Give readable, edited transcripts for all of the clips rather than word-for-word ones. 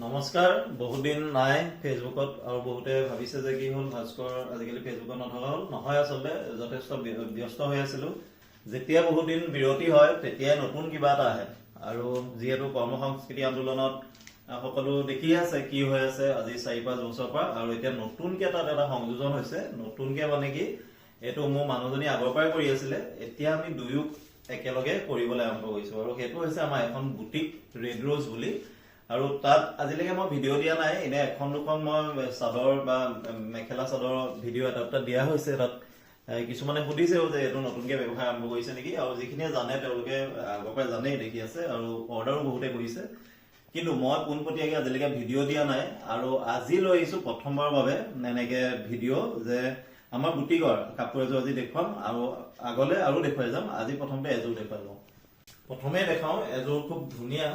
নমস্কাৰ। বহুত দিন নাই ফেচবুকত আৰু বহুতে ভাবিছে যে কি হ'ল ভাস্কৰ আজিকালি ফেচবুকত নথকা হ'ল। নহয়, আচলতে যথেষ্ট ব্যস্ত হৈ আছিলো। যেতিয়া বহুত দিন বিৰতি হয় তেতিয়াই নতুন কিবা এটা আহে। আৰু যিহেতু কৰ্মসংস্কৃতি আন্দোলনত সকলো দেখি আছে কি হৈ আছে আজি ৪-৫ বছৰৰ পৰা, আৰু এতিয়া নতুনকে তাত এটা সংযোজন হৈছে। নতুনকে মানে কি, এইটো মোৰ মানুহজনী আগৰ পৰাই কৰি আছিলে, এতিয়া আমি দুয়ো একেলগে কৰিবলৈ আৰম্ভ কৰিছো। আৰু সেইটো হৈছে আমাৰ এখন বুটিক ৰেড ৰ'জ বুলি। আৰু তাত আজিলৈকে মই ভিডিঅ' দিয়া নাই, এনে এখন দুখন মই চাদৰ বা মেখেলা চাদৰ ভিডিঅ' এটা দিয়া হৈছে। তাত কিছুমানে সুধিছেও যে এইটো নতুনকে ব্যৱসায় আৰম্ভ কৰিছে নেকি, আৰু যিখিনিয়ে জানে তেওঁলোকে আগৰ পৰাই জানেই, দেখি আছে, আৰু অৰ্ডাৰো বহুতে কৰিছে। কিন্তু মই পোনপটীয়াকৈ আজিলৈকে ভিডিঅ' দিয়া নাই, আৰু আজি লৈ আহিছো প্ৰথমবাৰৰ বাবে এনেকে ভিডিঅ' যে আমাৰ বুটিকৰ কাপোৰ এযোৰ আজি দেখুৱাম, আৰু আগলৈ আৰু দেখুৱাই যাম। আজি প্ৰথমতে এযোৰ দেখুৱাই লওঁ। প্ৰথমে দেখাওঁ এযোৰ খুব ধুনীয়া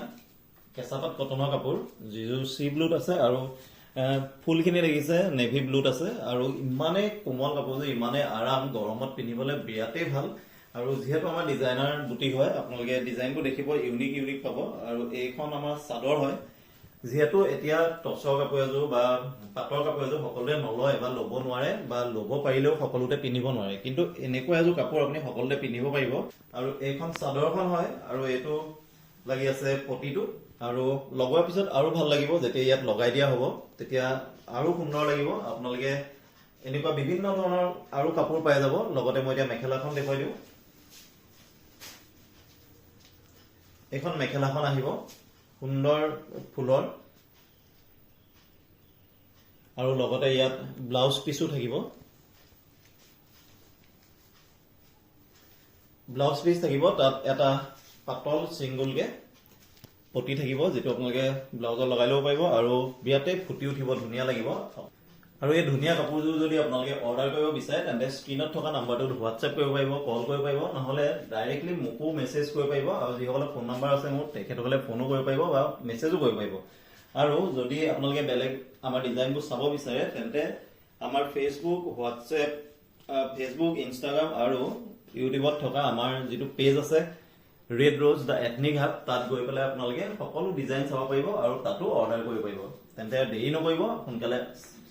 কেঁচাপাত কটনৰ কাপোৰ, যিযোৰ চি ব্লুত আছে, আৰু ফুলখিনি দেখিছে নেভি ব্লুত আছে। আৰু ইমানেই কোমল কাপোৰযোৰ, ইমানেই আৰাম, গৰমত পিন্ধিবলৈ বিৰাটেই ভাল। আৰু যিহেতু আমাৰ ডিজাইনাৰ বুটিক হয়, আপোনালোকে ডিজাইনবোৰ দেখিব ইউনিক পাব। আৰু এইখন আমাৰ চাদৰ হয়। যিহেতু এতিয়া টচৰ কাপোৰ এযোৰ বা পাটৰ কাপোৰ এযোৰ সকলোৱে নলয় বা ল'ব নোৱাৰে, বা ল'ব পাৰিলেও সকলোতে পিন্ধিব নোৱাৰে, কিন্তু এনেকুৱা এযোৰ কাপোৰ আপুনি সকলোতে পিন্ধিব পাৰিব। আৰু এইখন চাদৰখন হয়, আৰু এইটো লাগি আছে পটিটো। আৰু লগোৱাৰ পিছত আৰু ভাল লাগিব, যেতিয়া ইয়াত লগাই দিয়া হ'ব তেতিয়া আৰু সুন্দৰ লাগিব। আপোনালোকে এনেকুৱা বিভিন্ন ধৰণৰ আৰু কাপোৰ পাই যাব। লগতে মই এতিয়া মেখেলাখন দেখুৱাই দিওঁ। এইখন মেখেলাখন আহিব সুন্দৰ ফুলৰ, আৰু লগতে ইয়াত ব্লাউজ পিচো থাকিব। ব্লাউজ পিচ থাকিব, তাত এটা পাতল ছিংগুলকে পটি থাকিব, যিটো আপোনালোকে ব্লাউজত লগাই ল'ব পাৰিব, আৰু বিৰাটেই ফুটি উঠিব, ধুনীয়া লাগিব। আৰু এই ধুনীয়া কাপোৰযোৰ যদি আপোনালোকে অৰ্ডাৰ কৰিব বিচাৰে তেন্তে স্ক্ৰীণত থকা নাম্বাৰটোত হোৱাটছএপ কৰিব পাৰিব, কল কৰিব পাৰিব, নহ'লে ডাইৰেক্টলি মোকো মেছেজ কৰিব পাৰিব। আৰু যিসকলৰ ফোন নাম্বাৰ আছে মোৰ, তেখেতসকলে ফোনো কৰিব পাৰিব বা মেছেজো কৰিব পাৰিব। আৰু যদি আপোনালোকে বেলেগ আমাৰ ডিজাইনবোৰ চাব বিচাৰে তেন্তে আমাৰ ফেচবুক, হোৱাটছএপ, ফেচবুক, ইনষ্টাগ্ৰাম আৰু ইউটিউবত থকা আমাৰ যিটো পেজ আছে red rose the ethnic hub, তাত গৈ পেলাই আপোনালোকে সকলো ডিজাইন চাব পাৰিব আৰু তাতো অৰ্ডাৰ কৰিব পাৰিব। তেন্তে দেৰি নকৰিব, সোনকালে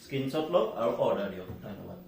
স্ক্ৰীনশ্বট লওক আৰু অৰ্ডাৰ দিয়ক। ধন্যবাদ।